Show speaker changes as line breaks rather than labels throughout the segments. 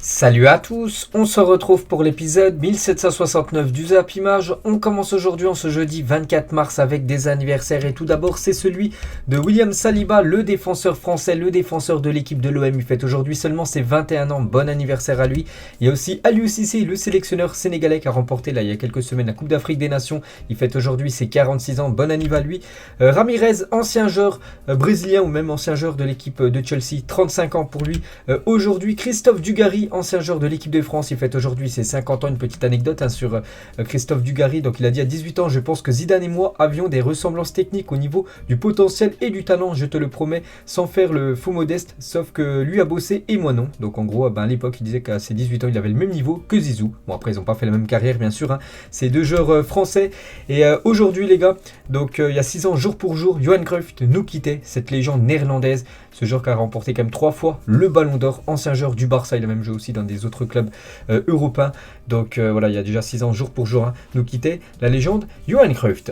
Salut à tous, on se retrouve pour l'épisode 1769 du Zap Image. On commence aujourd'hui en ce jeudi 24 mars avec des anniversaires et tout d'abord c'est celui de William Saliba, le défenseur français, le défenseur de l'équipe de l'OM. Il fête aujourd'hui seulement ses 21 ans, bon anniversaire à lui. Il y a aussi Aliou Cissé, le sélectionneur sénégalais qui a remporté il y a quelques semaines la Coupe d'Afrique des Nations. Il fête aujourd'hui ses 46 ans, bon anniversaire à lui. Ramirez, ancien joueur brésilien ou même ancien joueur de l'équipe de Chelsea, 35 ans pour lui. Aujourd'hui Christophe Dugarry, ancien joueur de l'équipe de France, il fête aujourd'hui ses 50 ans. Une petite anecdote sur Christophe Dugarry. Donc il a dit à 18 ans, je pense que Zidane et moi avions des ressemblances techniques au niveau du potentiel et du talent, je te le promets, sans faire le faux modeste, sauf que lui a bossé et moi non. Donc en gros, à l'époque, il disait qu'à ses 18 ans, il avait le même niveau que Zizou. Bon, après, ils n'ont pas fait la même carrière, bien sûr, hein. Ces deux joueurs français. Et aujourd'hui, les gars, donc il y a 6 ans, jour pour jour, Johan Cruyff nous quittait, cette légende néerlandaise. Ce joueur qui a remporté quand même 3 fois le Ballon d'Or, ancien joueur du Barça, il a même joué aussi dans des autres clubs européens. Donc voilà, il y a déjà 6 ans, jour pour jour, hein, nous quittait la légende Johan Cruyff.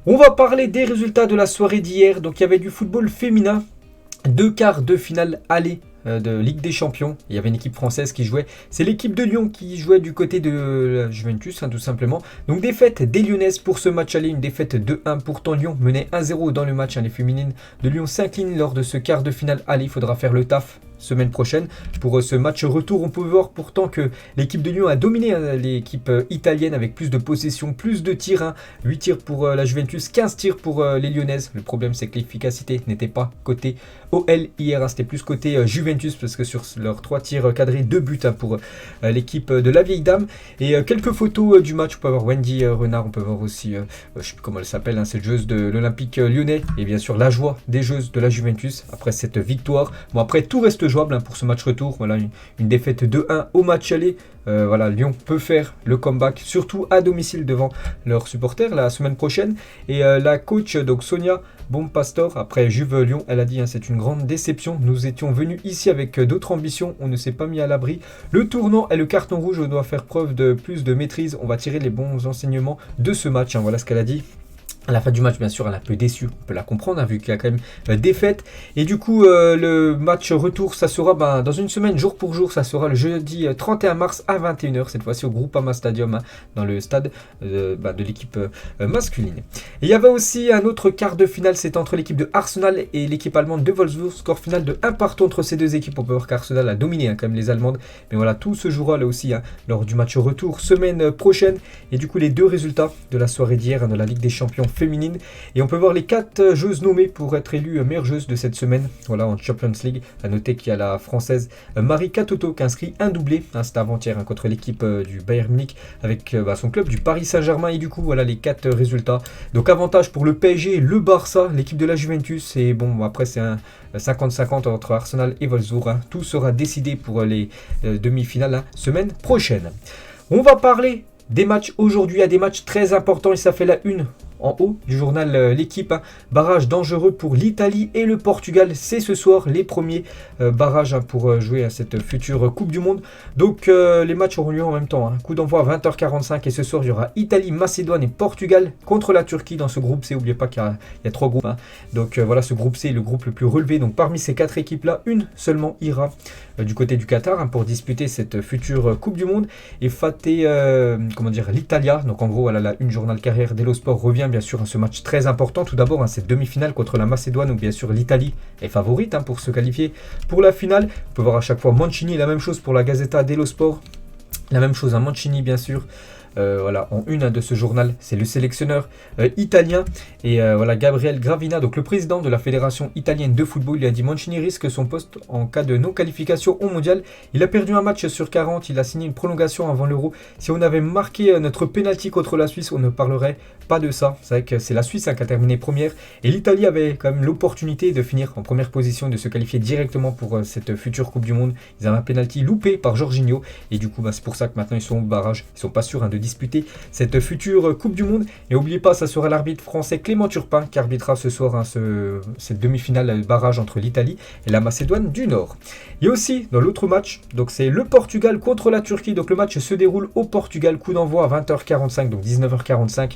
On va parler des résultats de la soirée d'hier. Donc il y avait du football féminin, 2 quarts de finale aller de Ligue des Champions. Il y avait une équipe française qui jouait. C'est l'équipe de Lyon qui jouait du côté de la Juventus, hein, tout simplement. Donc défaite des Lyonnaises pour ce match aller, une défaite 2-1. Pourtant Lyon menait 1-0 dans le match, hein. Les féminines de Lyon s'inclinent lors de ce quart de finale aller. Il faudra faire le taf semaine prochaine pour ce match retour. On peut voir pourtant que l'équipe de Lyon a dominé, hein, l'équipe italienne avec plus de possession, plus de tirs, hein. 8 tirs pour la Juventus, 15 tirs pour les Lyonnaises. Le problème c'est que l'efficacité n'était pas côté OL hier, hein. C'était plus côté Juventus parce que sur leurs 3 tirs cadrés, 2 buts, hein, pour l'équipe de la vieille dame. Et quelques photos du match. On peut voir Wendy Renard, on peut voir aussi, je sais plus comment elle s'appelle, hein, cette joueuse de l'Olympique lyonnais, et bien sûr la joie des joueuses de la Juventus après cette victoire. Bon, après tout reste jouable, hein, pour ce match retour. Voilà, une défaite 2-1 au match aller. Voilà, Lyon peut faire le comeback, surtout à domicile devant leurs supporters la semaine prochaine. Et la coach, donc Sonia Bompastor, après Juve Lyon, elle a dit, hein, c'est une grande déception. Nous étions venus ici avec d'autres ambitions, on ne s'est pas mis à l'abri. Le tournant et le carton rouge, on doit faire preuve de plus de maîtrise. On va tirer les bons enseignements de ce match, hein. Voilà ce qu'elle a dit. À la fin du match, bien sûr, elle est un peu déçue, on peut la comprendre, hein, vu qu'il y a quand même défaite. Et du coup, le match retour, ça sera dans une semaine, jour pour jour. Ça sera le jeudi 31 mars à 21h, cette fois-ci au Groupama Stadium, hein, dans le stade de l'équipe masculine. Et il y avait aussi un autre quart de finale, c'est entre l'équipe de Arsenal et l'équipe allemande de Wolfsburg. Score final de 1 partout entre ces deux équipes. On peut voir qu'Arsenal a dominé, hein, quand même les Allemandes. Mais voilà, tout se jouera là aussi, hein, lors du match retour, semaine prochaine. Et du coup, les deux résultats de la soirée d'hier, hein, de la Ligue des Champions féminine, et on peut voir les 4 joueuses nommées pour être élues meilleures joueuses de cette semaine. Voilà, en Champions League, à noter qu'il y a la française Marie Katoto qui inscrit un doublé, hein, c'était avant-hier, hein, contre l'équipe du Bayern Munich avec son club du Paris Saint-Germain. Et du coup voilà les 4 résultats. Donc avantage pour le PSG, le Barça, l'équipe de la Juventus. Et bon, après c'est un 50-50 entre Arsenal et Wolfsburg, hein. Tout sera décidé pour les demi-finales, hein, semaine prochaine. On va parler des matchs aujourd'hui, à des matchs très importants, et ça fait la une en haut du journal L'équipe, hein. Barrage dangereux pour l'Italie et le Portugal. C'est ce soir les premiers barrages, hein, pour jouer à cette future Coupe du Monde. Donc les matchs auront lieu en même temps, hein. Coup d'envoi à 20h45, et ce soir il y aura Italie, Macédoine et Portugal contre la Turquie dans ce groupe C. N'oubliez pas qu'il y a 3 groupes, hein. Donc voilà, ce groupe C est le groupe le plus relevé. Donc parmi ces 4 équipes-là, une seulement ira du côté du Qatar, hein, pour disputer cette future Coupe du Monde. Et fâter, l'Italia. Donc en gros, voilà, la une journal carrière dello Sport revient bien sûr à ce match très important. Tout d'abord, hein, cette demi-finale contre la Macédoine, où bien sûr l'Italie est favorite, hein, pour se qualifier pour la finale. On peut voir à chaque fois Mancini, la même chose pour la Gazzetta dello Sport. La même chose à Mancini, bien sûr. Voilà, en une, hein, de ce journal, c'est le sélectionneur italien. Et voilà, Gabriel Gravina, donc le président de la fédération italienne de football, il a dit Mancini risque son poste en cas de non-qualification au mondial. Il a perdu un match sur 40, il a signé une prolongation avant l'Euro. Si on avait marqué notre penalty contre la Suisse, on ne parlerait pas de ça. C'est vrai que c'est la Suisse, hein, qui a terminé première, et l'Italie avait quand même l'opportunité de finir en première position, de se qualifier directement pour cette future Coupe du Monde. Ils avaient un penalty loupé par Jorginho, et du coup c'est pour ça que maintenant ils sont au barrage. Ils sont pas sûrs, hein, de disputer cette future Coupe du Monde. Et n'oubliez pas, ça sera l'arbitre français Clément Turpin qui arbitrera ce soir, hein, cette demi-finale barrage entre l'Italie et la Macédoine du Nord. Il y a aussi dans l'autre match, donc c'est le Portugal contre la Turquie. Donc le match se déroule au Portugal, coup d'envoi à 20h45, donc 19h45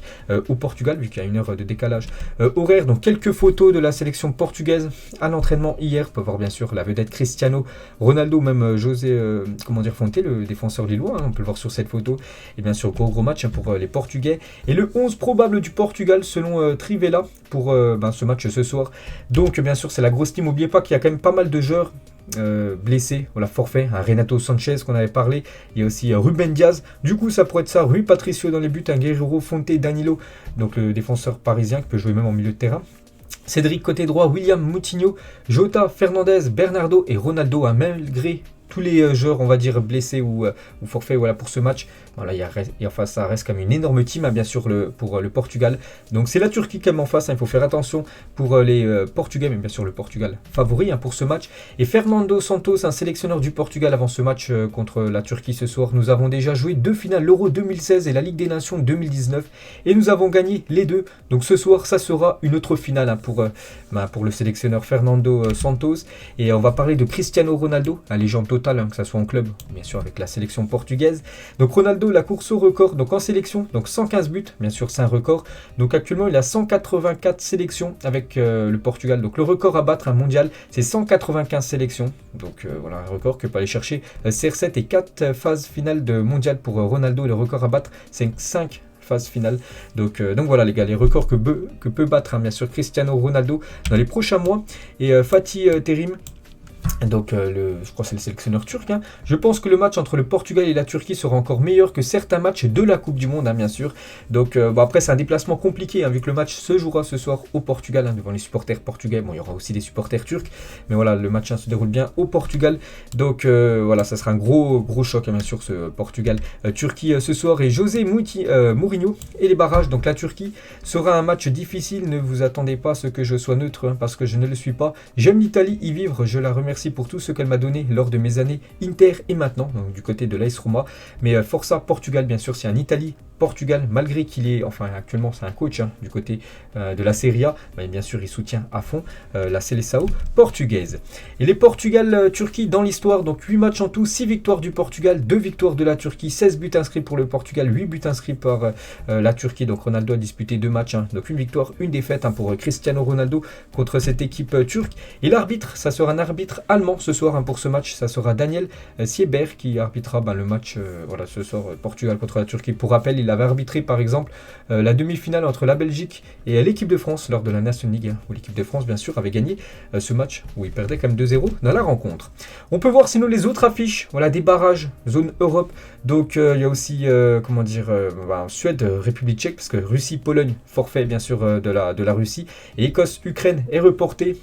au Portugal, vu qu'il y a une heure de décalage horaire. Donc quelques photos de la sélection portugaise à l'entraînement hier. On peut voir bien sûr la vedette Cristiano Ronaldo, même José Fonte, le défenseur lillois, hein, on peut le voir sur cette photo. Et bien sûr, gros match hein, pour les Portugais. Et le 11 probable du Portugal selon Trivela pour ce match ce soir. Donc bien sûr, c'est la grosse team. N'oubliez pas qu'il y a quand même pas mal de joueurs blessé, voilà, forfait, un Renato Sanchez qu'on avait parlé, il y a aussi Ruben Diaz, du coup ça pourrait être ça, Rui Patricio dans les buts, un Guerreiro, Fonte, Danilo, donc le défenseur parisien qui peut jouer même en milieu de terrain. Cédric côté droit, William Moutinho, Jota, Fernandez, Bernardo et Ronaldo, hein, malgré tous les joueurs, on va dire, blessés ou forfaits voilà, pour ce match. Voilà, ça reste comme une énorme team, hein, bien sûr, pour le Portugal. Donc c'est la Turquie quand même en face, hein, il faut faire attention pour les Portugais, mais bien sûr le Portugal favori hein, pour ce match. Et Fernando Santos, un sélectionneur du Portugal avant ce match contre la Turquie ce soir. Nous avons déjà joué 2 finales, l'Euro 2016 et la Ligue des Nations 2019. Et nous avons gagné les deux. Donc ce soir, ça sera une autre finale hein, pour le sélectionneur Fernando Santos. Et on va parler de Cristiano Ronaldo, la légende totale, hein, que ce soit en club, bien sûr avec la sélection portugaise. Donc Ronaldo, la course au record, donc en sélection, donc 115 buts, bien sûr c'est un record. Donc actuellement il a 184 sélections avec le Portugal. Donc le record à battre, un mondial, c'est 195 sélections. Donc voilà un record que peut aller chercher CR7 et 4 phases finales de mondial pour Ronaldo. Et le record à battre, c'est 5 phase finale. Donc voilà les gars, les records que peut battre hein, bien sûr Cristiano Ronaldo dans les prochains mois. Et Fatih Terim, donc je crois que c'est le sélectionneur turc, hein. Je pense que le match entre le Portugal et la Turquie sera encore meilleur que certains matchs de la Coupe du Monde hein, bien sûr. Donc après c'est un déplacement compliqué hein, vu que le match se jouera ce soir au Portugal hein, devant les supporters portugais. Bon il y aura aussi des supporters turcs, mais voilà le match hein, se déroule bien au Portugal. Donc voilà ça sera un gros choc hein, bien sûr ce Portugal-Turquie ce soir. Et José Mourinho et les barrages. Donc la Turquie sera un match difficile, ne vous attendez pas à ce que je sois neutre hein, parce que je ne le suis pas. J'aime l'Italie, y vivre, je la remercie pour tout ce qu'elle m'a donné lors de mes années Inter et maintenant, donc du côté de l'AS Roma. Mais Forza Portugal, bien sûr, c'est un Italie-Portugal, malgré qu'il est, enfin actuellement c'est un coach hein, du côté de la Serie A, mais bien sûr il soutient à fond la Seleção portugaise. Et les Portugal-Turquie dans l'histoire, donc 8 matchs en tout, 6 victoires du Portugal, 2 victoires de la Turquie, 16 buts inscrits pour le Portugal, 8 buts inscrits par la Turquie. Donc Ronaldo a disputé 2 matchs, hein, donc une victoire, une défaite hein, pour Cristiano Ronaldo contre cette équipe turque. Et l'arbitre, ça sera un arbitre allemand ce soir hein, pour ce match, ça sera Daniel Sieber qui arbitrera le match voilà, ce soir Portugal contre la Turquie. Pour rappel, il avait arbitré par exemple la demi-finale entre la Belgique et l'équipe de France lors de la National League, hein, où l'équipe de France bien sûr avait gagné ce match où il perdait quand même 2-0 dans la rencontre. On peut voir sinon les autres affiches, voilà des barrages, zone Europe. Donc il y a aussi Suède, République tchèque, parce que Russie-Pologne, forfait bien sûr de la Russie. Et Écosse-Ukraine est reporté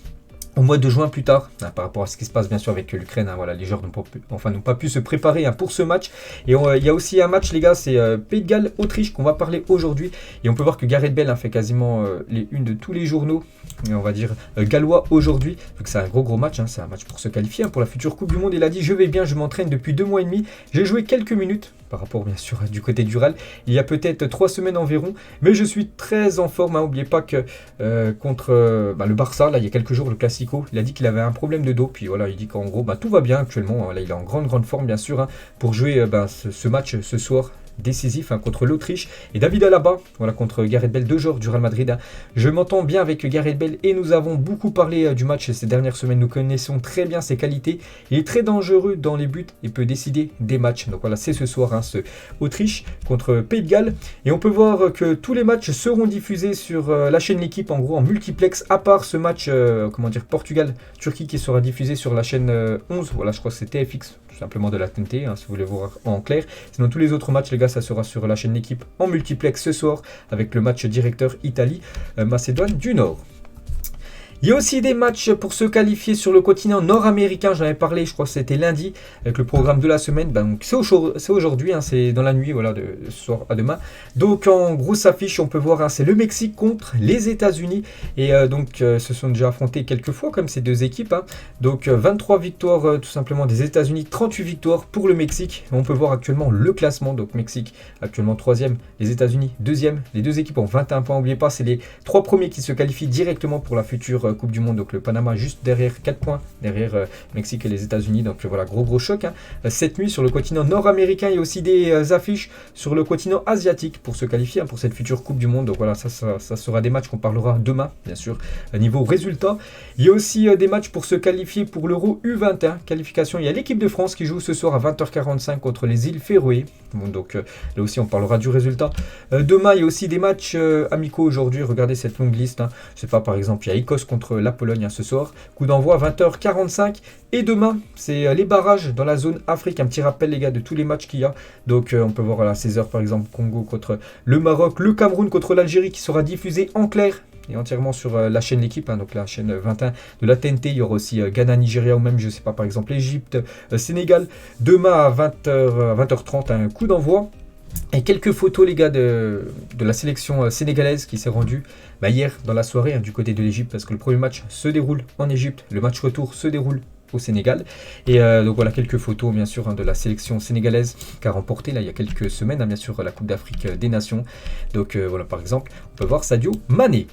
au mois de juin plus tard, hein, par rapport à ce qui se passe bien sûr avec l'Ukraine, hein, voilà, les joueurs n'ont pas pu se préparer hein, pour ce match. Et il y a aussi un match les gars, c'est Pays de Galles, Autriche qu'on va parler aujourd'hui. Et on peut voir que Gareth Bale hein, fait quasiment les unes de tous les journaux, on va dire gallois aujourd'hui, vu que c'est un gros match, hein, c'est un match pour se qualifier hein, pour la future Coupe du Monde. Il a dit je vais bien, je m'entraîne depuis 2 mois et demi, j'ai joué quelques minutes, par rapport bien sûr du côté du RAL, il y a peut-être 3 semaines environ, mais je suis très en forme, hein. N'oubliez pas que contre le Barça, là il y a quelques jours, le Classico, il a dit qu'il avait un problème de dos, puis voilà, il dit qu'en gros tout va bien actuellement, hein. Là il est en grande forme bien sûr hein, pour jouer ce match ce soir décisif hein, contre l'Autriche. Et David Alaba, voilà, contre Gareth Bale, 2 joueurs du Real Madrid. Hein. Je m'entends bien avec Gareth Bale et nous avons beaucoup parlé du match ces dernières semaines. Nous connaissons très bien ses qualités. Il est très dangereux dans les buts et peut décider des matchs. Donc voilà, c'est ce soir, hein, ce Autriche contre Pays de Galles. Et on peut voir que tous les matchs seront diffusés sur la chaîne L'équipe, en gros en multiplex, à part ce match, Portugal-Turquie qui sera diffusé sur la chaîne 11. Voilà, je crois que c'est TFX, tout simplement de la TNT, hein, si vous voulez voir en clair. Sinon, tous les autres matchs, les gars, ça sera sur la chaîne L'équipe en multiplex ce soir avec le match directeur Italie-Macédoine du Nord. Il y a aussi des matchs pour se qualifier sur le continent nord-américain, j'en avais parlé, je crois que c'était lundi, avec le programme de la semaine. Donc c'est aujourd'hui, hein, c'est dans la nuit, voilà, de ce soir à demain. Donc en grosse affiche, on peut voir, hein, c'est le Mexique contre les États-Unis. Et se sont déjà affrontés quelques fois, comme ces deux équipes. Hein. Donc 23 victoires tout simplement des États-Unis, 38 victoires pour le Mexique. On peut voir actuellement le classement. Donc Mexique actuellement 3e, les États-Unis 2e. Les deux équipes ont 21 points. N'oubliez pas, c'est les 3 premiers qui se qualifient directement pour la future Coupe du Monde. Donc le Panama juste derrière 4 points, derrière Mexique et les États-Unis. Donc voilà, gros choc. Cette nuit sur le continent nord-américain, il y a aussi des affiches sur le continent asiatique pour se qualifier pour cette future Coupe du Monde. Donc voilà, ça sera des matchs qu'on parlera demain, bien sûr. Niveau résultat, il y a aussi des matchs pour se qualifier pour l'Euro U21. Qualification, il y a l'équipe de France qui joue ce soir à 20h45 contre les îles Féroé. Bon, donc là aussi, on parlera du résultat. Demain, il y a aussi des matchs amicaux aujourd'hui. Regardez cette longue liste. Je sais pas, par exemple, il y a Écosse contre la Pologne ce soir. Coup d'envoi 20h45. Et demain, c'est les barrages dans la zone Afrique. Un petit rappel, les gars, de tous les matchs qu'il y a. Donc, on peut voir à 16h, par exemple, Congo contre le Maroc, le Cameroun contre l'Algérie qui sera diffusé en clair et entièrement sur la chaîne L'équipe, donc la chaîne 21 de la TNT. Il y aura aussi Ghana, Nigeria ou même, je sais pas, par exemple, Égypte, Sénégal. Demain à 20h30, un coup d'envoi. Et quelques photos, les gars, de la sélection sénégalaise qui s'est rendue hier dans la soirée du côté de l'Égypte, parce que le premier match se déroule en Égypte, le match retour se déroule au Sénégal. Et donc voilà quelques photos bien sûr de la sélection sénégalaise qui a remporté là il y a quelques semaines bien sûr la Coupe d'Afrique des Nations. Donc voilà, par exemple on peut voir Sadio Mané.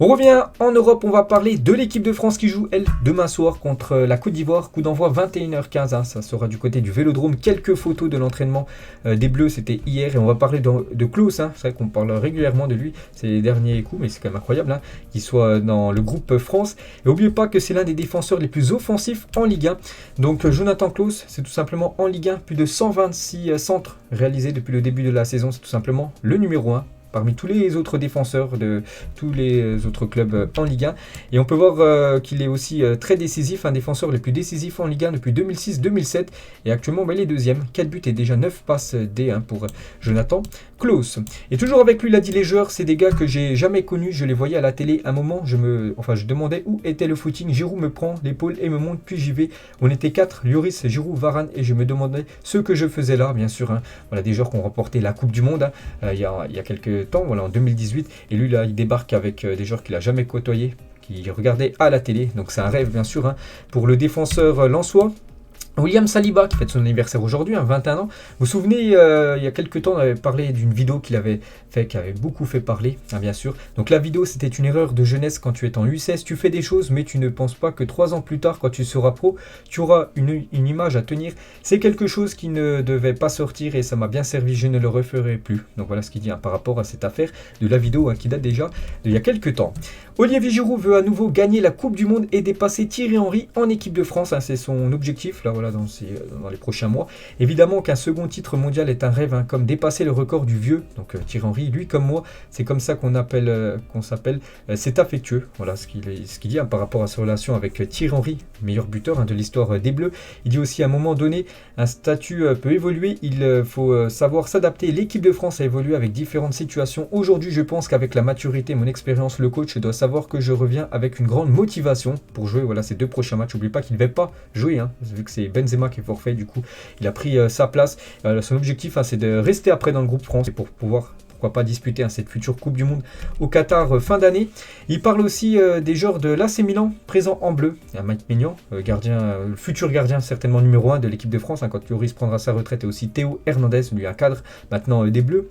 On revient en Europe, on va parler de l'équipe de France qui joue, elle, demain soir contre la Côte d'Ivoire. Coup d'envoi 21h15, ça sera du côté du Vélodrome. Quelques photos de l'entraînement des Bleus, c'était hier. Et on va parler de Klaus, c'est vrai qu'on parle régulièrement de lui ces derniers coups, mais c'est quand même incroyable qu'il soit dans le groupe France. Et n'oubliez pas que c'est l'un des défenseurs les plus offensifs en Ligue 1. Donc Jonathan Klaus, c'est tout simplement en Ligue 1, plus de 126 centres réalisés depuis le début de la saison. C'est tout simplement le numéro 1. Parmi tous les autres défenseurs de tous les autres clubs en Ligue 1. Et on peut voir qu'il est aussi très décisif, un défenseur le plus décisif en Ligue 1 depuis 2006-2007. Et actuellement, il est deuxième. 4 buts et déjà 9 passes D pour Jonathan Klaus. Et toujours avec lui, il a dit les joueurs, c'est des gars que j'ai jamais connus. Je les voyais à la télé. Un moment, je demandais où était le footing. Giroud me prend l'épaule et me monte, puis j'y vais. On était 4, Lloris, Giroud, Varane. Et je me demandais ce que je faisais là, bien sûr. Voilà, des joueurs qui ont remporté la Coupe du Monde il y a quelques temps, voilà, en 2018, et lui là il débarque avec des joueurs qu'il n'a jamais côtoyés, qu'il regardait à la télé, donc c'est un rêve bien sûr pour le défenseur lensois. William Saliba qui fête son anniversaire aujourd'hui, 21 ans. Vous vous souvenez, il y a quelques temps, on avait parlé d'une vidéo qu'il avait fait, qui avait beaucoup fait parler, bien sûr. Donc la vidéo, c'était une erreur de jeunesse quand tu es en U16. Tu fais des choses, mais tu ne penses pas que 3 ans plus tard, quand tu seras pro, tu auras une image à tenir. C'est quelque chose qui ne devait pas sortir et ça m'a bien servi, je ne le referai plus. Donc voilà ce qu'il dit par rapport à cette affaire de la vidéo qui date déjà d'il y a quelques temps. Olivier Giroud veut à nouveau gagner la Coupe du Monde et dépasser Thierry Henry en équipe de France. C'est son objectif là, voilà, dans les prochains mois. Évidemment qu'un second titre mondial est un rêve, comme dépasser le record du vieux. Donc Thierry Henry, lui comme moi, c'est comme ça qu'on s'appelle. C'est affectueux. Voilà ce qu'il dit par rapport à sa relation avec Thierry Henry, meilleur buteur de l'histoire des Bleus. Il dit aussi à un moment donné, un statut peut évoluer. Il faut savoir s'adapter. L'équipe de France a évolué avec différentes situations. Aujourd'hui, je pense qu'avec la maturité, mon expérience, le coach doit savoir que je reviens avec une grande motivation pour jouer ces 2 prochains matchs. N'oubliez pas qu'il ne va pas jouer, vu que c'est Benzema qui est forfait, du coup il a pris sa place. Son objectif c'est de rester après dans le groupe France et pour pouvoir, pourquoi pas, disputer cette future Coupe du Monde au Qatar fin d'année. Il parle aussi des joueurs de l'AC Milan présents en bleu. Il y a Mike Maignan, le futur gardien certainement numéro 1 de l'équipe de France, quand Lloris prendra sa retraite, et aussi Théo Hernandez, lui un cadre maintenant des Bleus.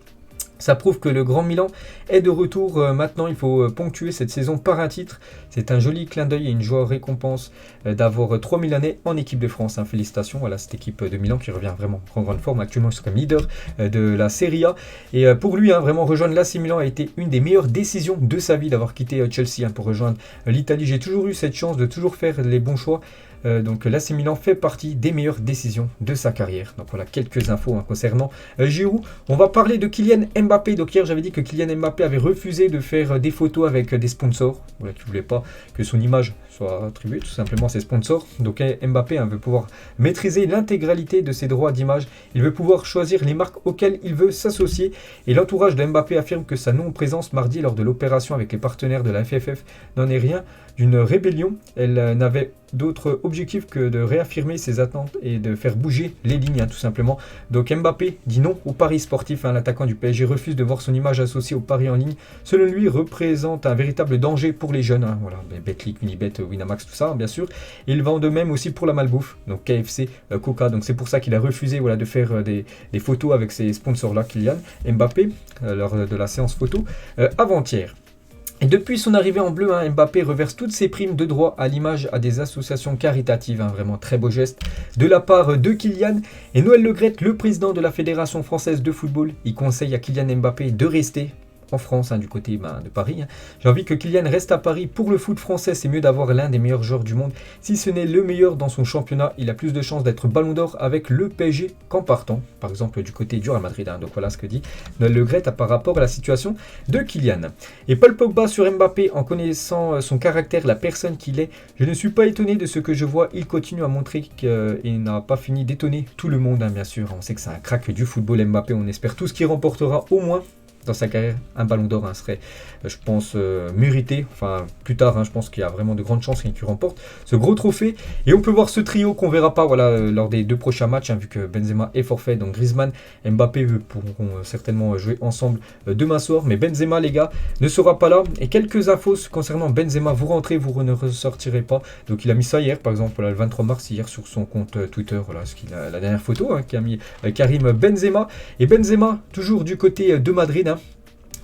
Ça prouve que le Grand Milan est de retour. Maintenant, il faut ponctuer cette saison par un titre. C'est un joli clin d'œil et une joie récompense d'avoir 3 Milanais en équipe de France. Félicitations, voilà cette équipe de Milan qui revient vraiment en grande forme. Actuellement, ils sont comme leader de la Serie A. Et pour lui, vraiment rejoindre l'AC Milan a été une des meilleures décisions de sa vie d'avoir quitté Chelsea pour rejoindre l'Italie. J'ai toujours eu cette chance de toujours faire les bons choix. Donc l'AC Milan fait partie des meilleures décisions de sa carrière. Donc voilà quelques infos concernant Giroud. On va parler de Kylian Mbappé. Donc hier j'avais dit que Kylian Mbappé avait refusé de faire des photos avec des sponsors. Voilà, qui ne voulait pas que son image soit attribuée tout simplement à ses sponsors. Donc Mbappé veut pouvoir maîtriser l'intégralité de ses droits d'image. Il veut pouvoir choisir les marques auxquelles il veut s'associer. Et l'entourage de Mbappé affirme que sa non-présence mardi lors de l'opération avec les partenaires de la FFF n'en est rien d'une rébellion. Elle n'avait d'autre objectif que de réaffirmer ses attentes et de faire bouger les lignes, tout simplement. Donc Mbappé dit non au pari sportif. L'attaquant du PSG refuse de voir son image associée au pari en ligne. Selon lui, représente un véritable danger pour les jeunes. Voilà, Betclic, Unibet, Winamax, tout ça, bien sûr. Et il va en de même aussi pour la malbouffe, donc KFC, Coca. Donc c'est pour ça qu'il a refusé de faire des photos avec ces sponsors-là, Kylian Mbappé, lors de la séance photo avant-hier. Et depuis son arrivée en bleu, Mbappé reverse toutes ses primes de droit à l'image à des associations caritatives. Vraiment très beau geste de la part de Kylian. Et Noël Le Graët, le président de la Fédération française de football, il conseille à Kylian Mbappé de rester en France, du côté de Paris. J'ai envie que Kylian reste à Paris. Pour le foot français, c'est mieux d'avoir l'un des meilleurs joueurs du monde. Si ce n'est le meilleur dans son championnat, il a plus de chances d'être ballon d'or avec le PSG qu'en partant, par exemple du côté du Real Madrid. Donc voilà ce que dit Noël Le Graët par rapport à la situation de Kylian. Et Paul Pogba sur Mbappé, en connaissant son caractère, la personne qu'il est, je ne suis pas étonné de ce que je vois. Il continue à montrer qu'il n'a pas fini d'étonner tout le monde, bien sûr. On sait que c'est un crack du football Mbappé. On espère tous qu'il remportera au moins dans sa carrière un ballon d'or serait, je pense, mérité. Enfin, plus tard, je pense qu'il y a vraiment de grandes chances qu'il remporte ce gros trophée. Et on peut voir ce trio qu'on verra pas lors des 2 prochains matchs, vu que Benzema est forfait. Donc Griezmann, Mbappé pourront certainement jouer ensemble demain soir. Mais Benzema, les gars, ne sera pas là. Et quelques infos concernant Benzema, vous rentrez, vous ne ressortirez pas. Donc il a mis ça hier, par exemple, le 23 mars, hier, sur son compte Twitter. Voilà, la dernière photo qu'a mis Karim Benzema. Et Benzema, toujours du côté de Madrid,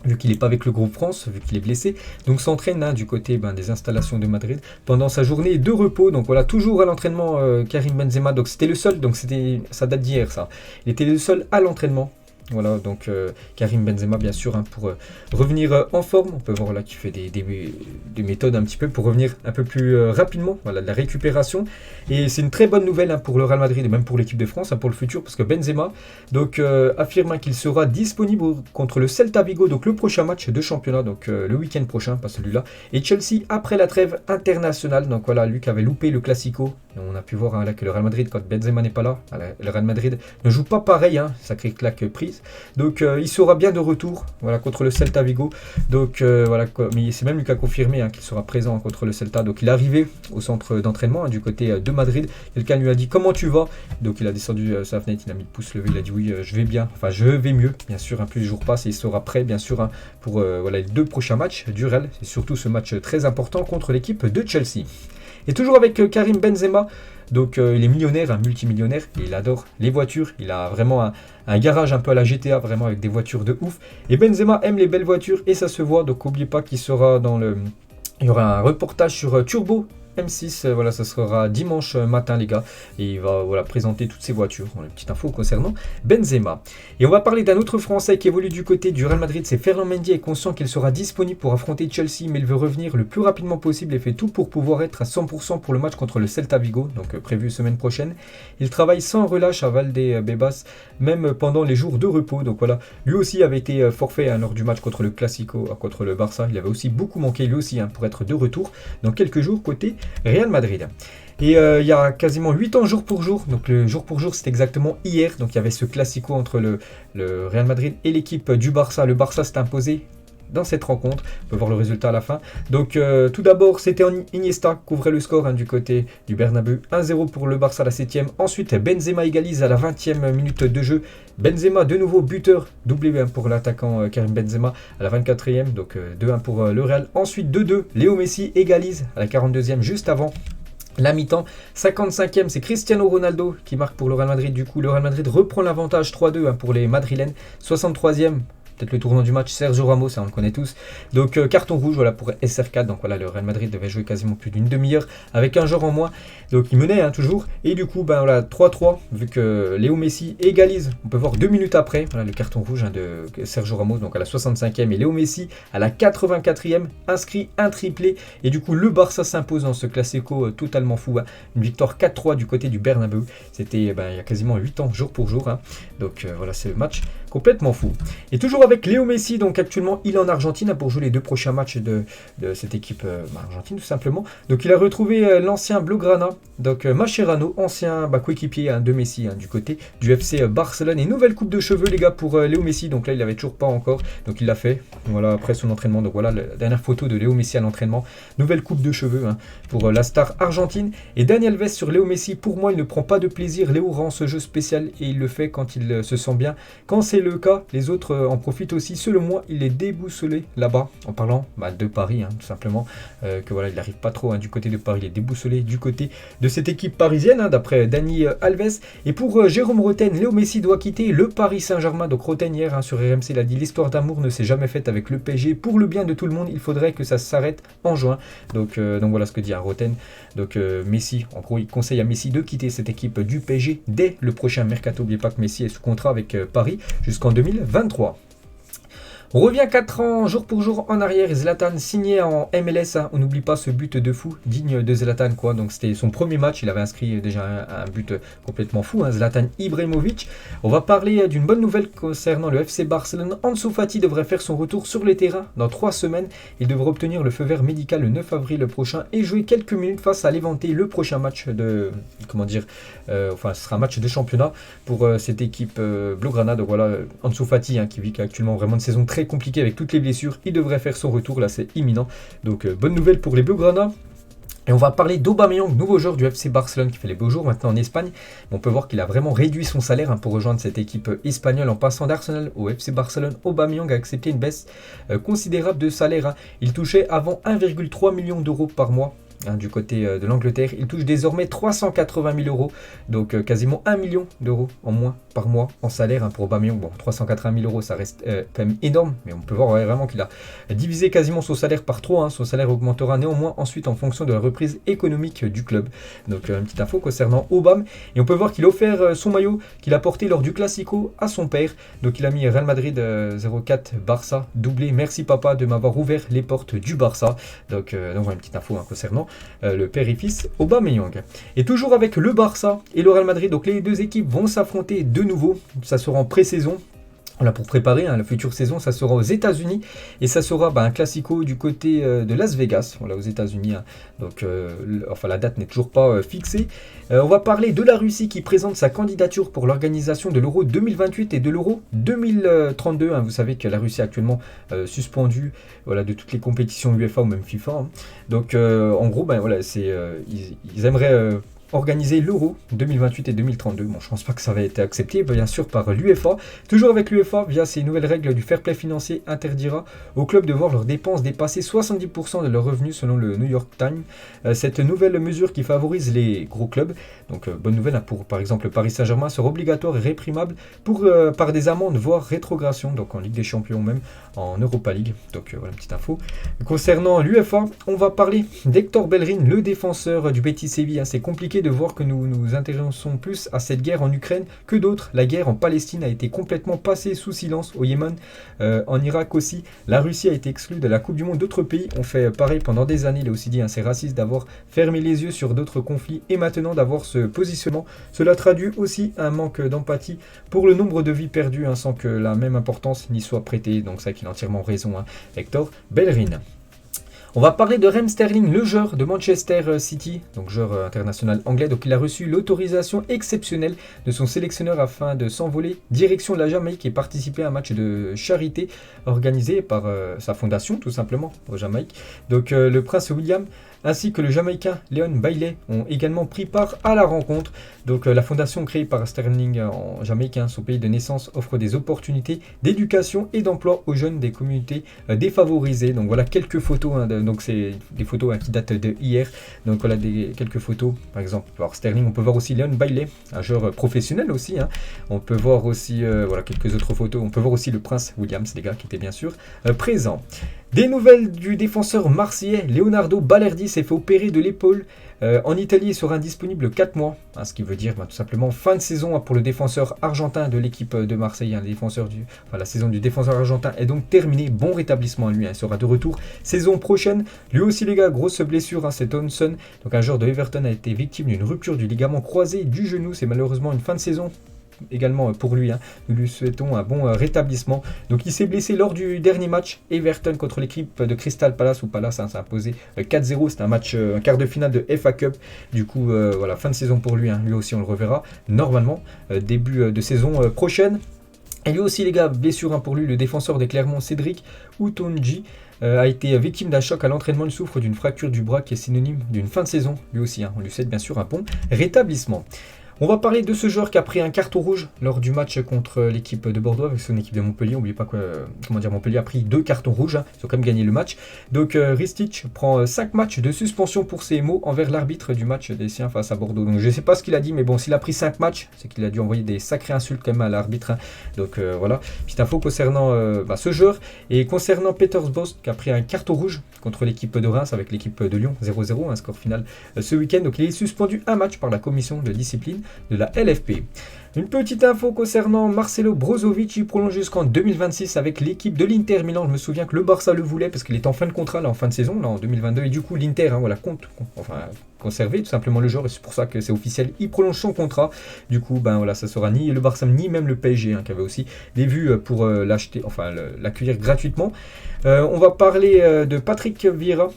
vu qu'il n'est pas avec le groupe France, vu qu'il est blessé, donc s'entraîne du côté des installations de Madrid pendant sa journée de repos. Donc voilà, toujours à l'entraînement Karim Benzema, donc c'était le seul, donc ça date d'hier ça, il était le seul à l'entraînement. Voilà, donc Karim Benzema, bien sûr, pour revenir en forme. On peut voir là qu'il fait des méthodes un petit peu pour revenir un peu plus rapidement. Voilà, de la récupération. Et c'est une très bonne nouvelle pour le Real Madrid et même pour l'équipe de France, pour le futur, parce que Benzema donc, affirme qu'il sera disponible contre le Celta Vigo, donc le prochain match de championnat, donc le week-end prochain, pas celui-là. Et Chelsea après la trêve internationale. Donc voilà, lui qui avait loupé le Classico. On a pu voir là que le Real Madrid, quand Benzema n'est pas là, le Real Madrid ne joue pas pareil, sacré claque prise. Donc il sera bien de retour contre le Celta Vigo. Donc voilà, mais c'est même lui qui a confirmé qu'il sera présent contre le Celta. Donc il est arrivé au centre d'entraînement du côté de Madrid. Quelqu'un lui a dit comment tu vas. Donc il a descendu sa fenêtre, il a mis le pouce levé, il a dit oui je vais bien, enfin je vais mieux bien sûr. Plus les jours passent et il sera prêt bien sûr pour les 2 prochains matchs du Real. C'est surtout ce match très important contre l'équipe de Chelsea. Et toujours avec Karim Benzema, donc il est millionnaire, multimillionnaire, et il adore les voitures. Il a vraiment un garage un peu à la GTA, vraiment avec des voitures de ouf. Et Benzema aime les belles voitures et ça se voit, donc n'oubliez pas qu'il sera il y aura un reportage sur Turbo M6, voilà, ça sera dimanche matin les gars, et il va présenter toutes ces voitures. Une petite info concernant Benzema. Et on va parler d'un autre Français qui évolue du côté du Real Madrid, c'est Ferland Mendy, est conscient qu'il sera disponible pour affronter Chelsea, mais il veut revenir le plus rapidement possible et fait tout pour pouvoir être à 100% pour le match contre le Celta Vigo, donc prévu semaine prochaine. Il travaille sans relâche à Valdebebas, même pendant les jours de repos, donc voilà, lui aussi avait été forfait lors du match contre le Classico, contre le Barça. Il avait aussi beaucoup manqué lui aussi pour être de retour dans quelques jours côté Real Madrid. Et il y a quasiment 8 ans jour pour jour, donc le jour pour jour c'est exactement hier, donc il y avait ce Classico entre le Real Madrid et l'équipe du Barça. Le Barça s'est imposé dans cette rencontre, on peut voir le résultat à la fin. Donc tout d'abord c'était Iniesta qui ouvrait le score du côté du Bernabeu, 1-0 pour le Barça à la 7e. Ensuite Benzema égalise à la 20e minute de jeu. Benzema de nouveau buteur, doublé pour l'attaquant Karim Benzema à la 24e, donc 2-1 pour le Real. Ensuite 2-2, Léo Messi égalise à la 42e juste avant la mi-temps. 55e, c'est Cristiano Ronaldo qui marque pour le Real Madrid. Du coup le Real Madrid reprend l'avantage 3-2 pour les Madrilènes. 63e, peut-être le tournant du match, Sergio Ramos, on le connaît tous. Donc carton rouge pour SR4. Donc voilà, le Real Madrid devait jouer quasiment plus d'une demi-heure avec un joueur en moins. Donc il menait toujours. Et du coup, 3-3, vu que Léo Messi égalise. On peut voir 2 minutes après, le carton rouge de Sergio Ramos, donc à la 65e. Et Léo Messi, à la 84e, inscrit un triplé. Et du coup, le Barça s'impose dans ce Classico totalement fou. Une victoire 4-3 du côté du Bernabeu. C'était il y a quasiment 8 ans, jour pour jour. Donc voilà, c'est le match complètement fou. Et toujours avec Léo Messi, donc actuellement il est en Argentine pour jouer les 2 prochains matchs de cette équipe argentine tout simplement. Donc il a retrouvé l'ancien Blaugrana, donc Mascherano, ancien coéquipier de Messi du côté du FC Barcelone. Et nouvelle coupe de cheveux les gars pour Léo Messi, donc là il l'avait toujours pas encore, donc il l'a fait voilà après son entraînement. Donc voilà la dernière photo de Léo Messi à l'entraînement, nouvelle coupe de cheveux pour la star argentine. Et Daniel Vest sur Léo Messi, pour moi il ne prend pas de plaisir. Léo rend ce jeu spécial et il le fait quand il se sent bien, quand c'est le cas, les autres en profitent aussi. Selon moi, il est déboussolé là-bas, en parlant de Paris, tout simplement. Que voilà, il n'arrive pas trop du côté de Paris, il est déboussolé du côté de cette équipe parisienne, d'après Dani Alves. Et pour Jérôme Roten, Léo Messi doit quitter le Paris Saint-Germain. Donc Roten hier sur RMC, il a dit: l'histoire d'amour ne s'est jamais faite avec le PSG. Pour le bien de tout le monde, il faudrait que ça s'arrête en juin. Donc voilà ce que dit Roten. Donc Messi, en gros, il conseille à Messi de quitter cette équipe du PSG dès le prochain mercato. N'oubliez pas que Messi est sous contrat avec Paris jusqu'en 2023. On revient 4 ans jour pour jour en arrière. Zlatan signé en MLS. On n'oublie pas ce but de fou digne de Zlatan, quoi. Donc c'était son premier match. Il avait inscrit déjà un but complètement fou, Zlatan Ibrahimovic. On va parler d'une bonne nouvelle concernant le FC Barcelone. Ansu Fati devrait faire son retour sur les terrains dans 3 semaines. Il devrait obtenir le feu vert médical le 9 avril prochain et jouer quelques minutes face à Levante, le prochain match de... ce sera un match de championnat pour cette équipe Blaugrana. Donc voilà, Ansu Fati qui vit actuellement vraiment une saison très compliqué avec toutes les blessures, il devrait faire son retour, là c'est imminent, donc bonne nouvelle pour les Blaugrana. Et on va parler d'Aubameyang, nouveau joueur du FC Barcelone qui fait les beaux jours maintenant en Espagne. On peut voir qu'il a vraiment réduit son salaire pour rejoindre cette équipe espagnole en passant d'Arsenal au FC Barcelone. Aubameyang a accepté une baisse considérable de salaire. Il touchait avant 1,3 million d'euros par mois. Du côté de l'Angleterre, il touche désormais 380 000 euros, donc quasiment 1 million d'euros en moins par mois en salaire pour Aubameyang. Bon, 380 000 euros, ça reste quand même énorme, mais on peut voir vraiment qu'il a divisé quasiment son salaire par 3. Son salaire augmentera néanmoins ensuite en fonction de la reprise économique du club. Donc une petite info concernant Aubame. Et on peut voir qu'il a offert son maillot qu'il a porté lors du Classico à son père. Donc il a mis Real Madrid 0-4 Barça doublé. Merci papa de m'avoir ouvert les portes du Barça. Donc voilà une petite info concernant le père et fils Aubameyang. Et toujours avec le Barça et le Real Madrid, donc les deux équipes vont s'affronter de nouveau. Ça sera en pré-saison. Voilà, pour préparer la future saison, ça sera aux États-Unis et ça sera un classico du côté de Las Vegas, voilà, aux États-Unis. Donc, la date n'est toujours pas fixée. On va parler de la Russie qui présente sa candidature pour l'organisation de l'Euro 2028 et de l'Euro 2032. Vous savez que la Russie est actuellement suspendue, de toutes les compétitions UEFA ou même FIFA. Donc, en gros, ils aimeraient organiser l'Euro 2028 et 2032. Bon, je pense pas que ça va être accepté, bien sûr, par l'UEFA. Toujours avec l'UEFA, via ces nouvelles règles du fair play financier, interdira aux clubs de voir leurs dépenses dépasser 70% de leurs revenus selon le New York Times. Cette nouvelle mesure qui favorise les gros clubs, donc bonne nouvelle pour par exemple Paris Saint-Germain, sera obligatoire et réprimable par des amendes, voire rétrogradation, donc en Ligue des Champions, même en Europa League. Donc voilà une petite info. Concernant l'UEFA, on va parler d'Hector Bellerin, le défenseur du Betis Séville. C'est compliqué de voir que nous nous intéressons plus à cette guerre en Ukraine que d'autres. La guerre en Palestine a été complètement passée sous silence au Yémen, en Irak aussi. La Russie a été exclue de la Coupe du Monde. D'autres pays ont fait pareil pendant des années. Il a aussi dit c'est raciste d'avoir fermé les yeux sur d'autres conflits et maintenant d'avoir ce positionnement. Cela traduit aussi un manque d'empathie pour le nombre de vies perdues sans que la même importance n'y soit prêtée. Donc ça qu'il a entièrement raison, Hector Bellerin. On va parler de Raheem Sterling, le joueur de Manchester City, donc joueur international anglais. Donc il a reçu l'autorisation exceptionnelle de son sélectionneur afin de s'envoler direction de la Jamaïque et participer à un match de charité organisé par sa fondation, tout simplement, au Jamaïque. Donc le prince William ainsi que le Jamaïcain Leon Bailey ont également pris part à la rencontre. Donc la fondation créée par Sterling en Jamaïque, son pays de naissance, offre des opportunités d'éducation et d'emploi aux jeunes des communautés défavorisées. Donc voilà quelques photos, donc c'est des photos qui datent de hier. Donc voilà quelques photos, par exemple par Sterling. On peut voir aussi Leon Bailey, un joueur professionnel aussi. On peut voir aussi quelques autres photos. On peut voir aussi le prince William, c'est des gars qui étaient bien sûr présents. Des nouvelles du défenseur marseillais Leonardo Balerdi s'est fait opérer de l'épaule. En Italie, il sera indisponible 4 mois, ce qui veut dire tout simplement fin de saison pour le défenseur argentin de l'équipe de Marseille. La saison du défenseur argentin est donc terminée. Bon rétablissement à lui, il sera de retour saison prochaine. Lui aussi les gars, grosse blessure, c'est Thompson. Donc un joueur de Everton a été victime d'une rupture du ligament croisé du genou. C'est malheureusement une fin de saison également pour lui. Nous lui souhaitons un bon rétablissement. Donc il s'est blessé lors du dernier match Everton contre l'équipe de Crystal Palace, où Palace s'est imposé 4-0. C'était un match, un quart de finale de FA Cup. Du coup fin de saison pour lui. Lui aussi on le reverra normalement début de saison prochaine. Et lui aussi les gars, blessure pour lui, le défenseur des Clermont Cédric Outonji a été victime d'un choc à l'entraînement. Il souffre d'une fracture du bras qui est synonyme d'une fin de saison. Lui aussi, on lui souhaite bien sûr un bon rétablissement. On va parler de ce joueur qui a pris un carton rouge lors du match contre l'équipe de Bordeaux avec son équipe de Montpellier. N'oubliez pas que Montpellier a pris 2 cartons rouges, hein. Ils ont quand même gagné le match. Donc Ristic prend 5 matchs de suspension pour ses mots envers l'arbitre du match des siens face à Bordeaux. Donc je ne sais pas ce qu'il a dit, mais bon, s'il a pris 5 matchs, c'est qu'il a dû envoyer des sacrées insultes quand même à l'arbitre, hein. Donc voilà, petite info concernant ce joueur. Et concernant Peters Bosz qui a pris un carton rouge contre l'équipe de Reims avec l'équipe de Lyon, 0-0, un score final ce week-end. Donc il est suspendu un match par la commission de discipline de la LFP. Une petite info concernant Marcelo Brozovic, il prolonge jusqu'en 2026 avec l'équipe de l'Inter Milan. Je me souviens que le Barça le voulait parce qu'il est en fin de contrat, là, en fin de saison, là, en 2022. Et du coup, l'Inter compte conserver tout simplement le joueur. Et c'est pour ça que c'est officiel. Il prolonge son contrat. Du coup, ça sera ni le Barça ni même le PSG qui avait aussi des vues pour l'acheter, l'accueillir gratuitement. On va parler de Patrick Vieira.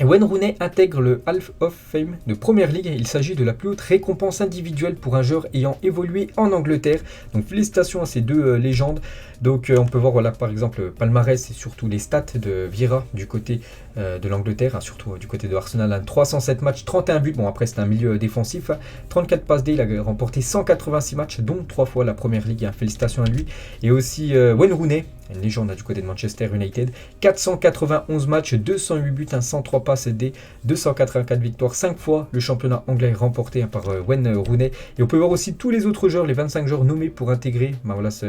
Et Wayne Rooney intègre le Hall of Fame de Premier League. Il s'agit de la plus haute récompense individuelle pour un joueur ayant évolué en Angleterre. Donc félicitations à ces deux légendes. Donc on peut voir par exemple palmarès et surtout les stats de Vieira du côté de l'Angleterre, surtout du côté de Arsenal. 307 matchs, 31 buts. Bon après c'est un milieu défensif. 34 passes D, il a remporté 186 matchs, dont 3 fois la Premier League. Félicitations à lui. Et aussi Wayne Rooney, une légende du côté de Manchester United. 491 matchs, 208 buts, 103 passes D, 284 victoires, 5 fois le championnat anglais remporté par Wayne Rooney. Et on peut voir aussi tous les autres joueurs, les 25 joueurs nommés pour intégrer ce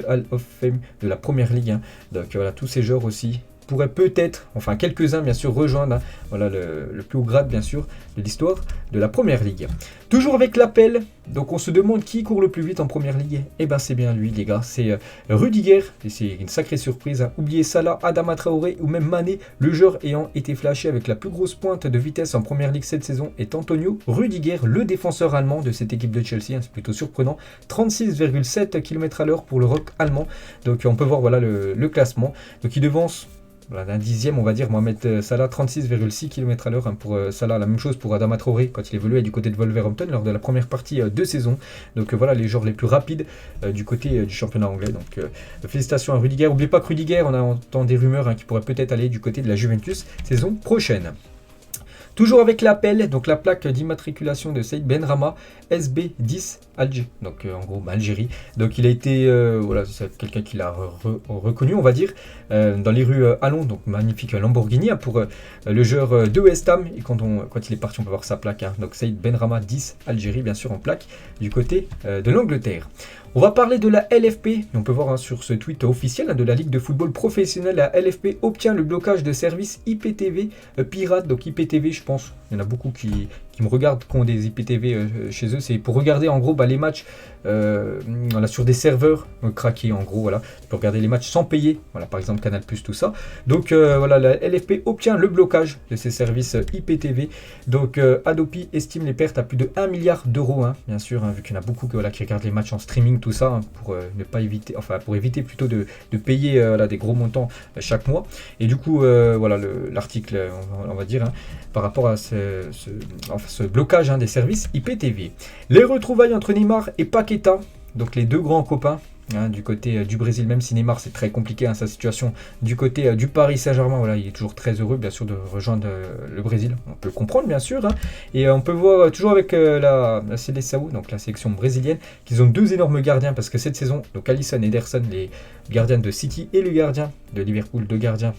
Hall of Fame de la Première Ligue. Donc voilà, tous ces joueurs aussi pourraient peut-être, quelques-uns bien sûr, rejoindre le plus haut grade bien sûr de l'histoire de la Première Ligue. Toujours avec l'appel, donc on se demande qui court le plus vite en Première Ligue. Et c'est bien lui les gars, c'est Rudiger, et c'est une sacrée surprise. Oubliez Salah, Adama Traoré ou même Mané, le joueur ayant été flashé avec la plus grosse pointe de vitesse en Première Ligue cette saison est Antonio Rudiger, le défenseur allemand de cette équipe de Chelsea. C'est plutôt surprenant, 36,7 km/h pour le rock allemand. Donc on peut voir le classement, donc il devance d'un dixième, on va dire, Mohamed Salah, 36,6 km/h. Pour Salah, la même chose pour Adama Traoré quand il évoluait du côté de Wolverhampton lors de la première partie de saison. Donc voilà les joueurs les plus rapides du côté du championnat anglais. Donc félicitations à Rudiger. N'oubliez pas que Rudiger, on entend des rumeurs qui pourraient peut-être aller du côté de la Juventus saison prochaine. Toujours avec l'appel, donc la plaque d'immatriculation de Saïd Benrahma, SB10 Alger, donc en gros Algérie. Donc il a été, c'est quelqu'un qui l'a reconnu, on va dire, dans les rues Allons, donc magnifique Lamborghini pour le joueur de West Ham. Et quand il est parti, on peut voir sa plaque. Donc Saïd Benrahma 10 Algérie, bien sûr en plaque du côté de l'Angleterre. On va parler de la LFP, et on peut voir sur ce tweet officiel de la Ligue de football professionnel, la LFP obtient le blocage de services IPTV pirates. Donc IPTV, je pense, il y en a beaucoup qui me regardent, qui ont des IPTV chez eux, c'est pour regarder en gros les matchs sur des serveurs craqués en gros, pour regarder les matchs sans payer, par exemple Canal+, tout ça. Donc la LFP obtient le blocage de ces services IPTV. Donc Adopi estime les pertes à plus de 1 milliard d'euros, bien sûr, vu qu'il y en a beaucoup qui regardent les matchs en streaming, tout ça, pour ne pas éviter, pour éviter plutôt de payer des gros montants chaque mois. Et du coup, l'article, on va dire, par rapport à ce blocage des services IPTV. Les retrouvailles entre Neymar et Paqueta, donc les deux grands copains, du côté du Brésil, même si Neymar c'est très compliqué sa situation du côté du Paris Saint-Germain, il est toujours très heureux bien sûr de rejoindre le Brésil, on peut comprendre bien sûr, et on peut voir toujours avec la Seleção, donc la sélection brésilienne, qu'ils ont deux énormes gardiens, parce que cette saison, donc Alisson et Ederson, les gardiens de City, et le gardien de Liverpool, deux gardiens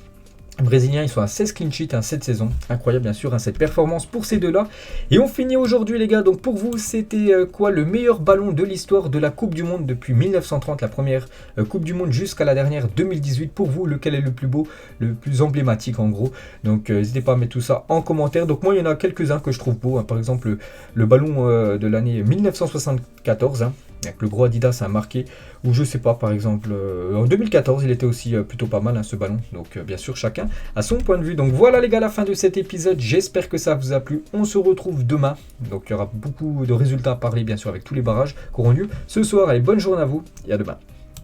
brésiliens, ils sont à 16 clean sheets cette saison. Incroyable bien sûr cette performance pour ces deux-là. Et on finit aujourd'hui les gars, donc pour vous c'était quoi le meilleur ballon de l'histoire de la Coupe du Monde depuis 1930, la première Coupe du Monde jusqu'à la dernière 2018. Pour vous, lequel est le plus beau, le plus emblématique en gros. Donc n'hésitez pas à mettre tout ça en commentaire. Donc moi il y en a quelques-uns que je trouve beaux, par exemple le ballon de l'année 1974, avec le gros Adidas marqué, ou je sais pas, par exemple en 2014 il était aussi plutôt pas mal ce ballon. Donc bien sûr chacun à son point de vue. Donc voilà les gars, la fin de cet épisode, j'espère que ça vous a plu. On se retrouve demain, donc il y aura beaucoup de résultats à parler bien sûr avec tous les barrages qui auront lieu ce soir. Allez, bonne journée à vous et à demain.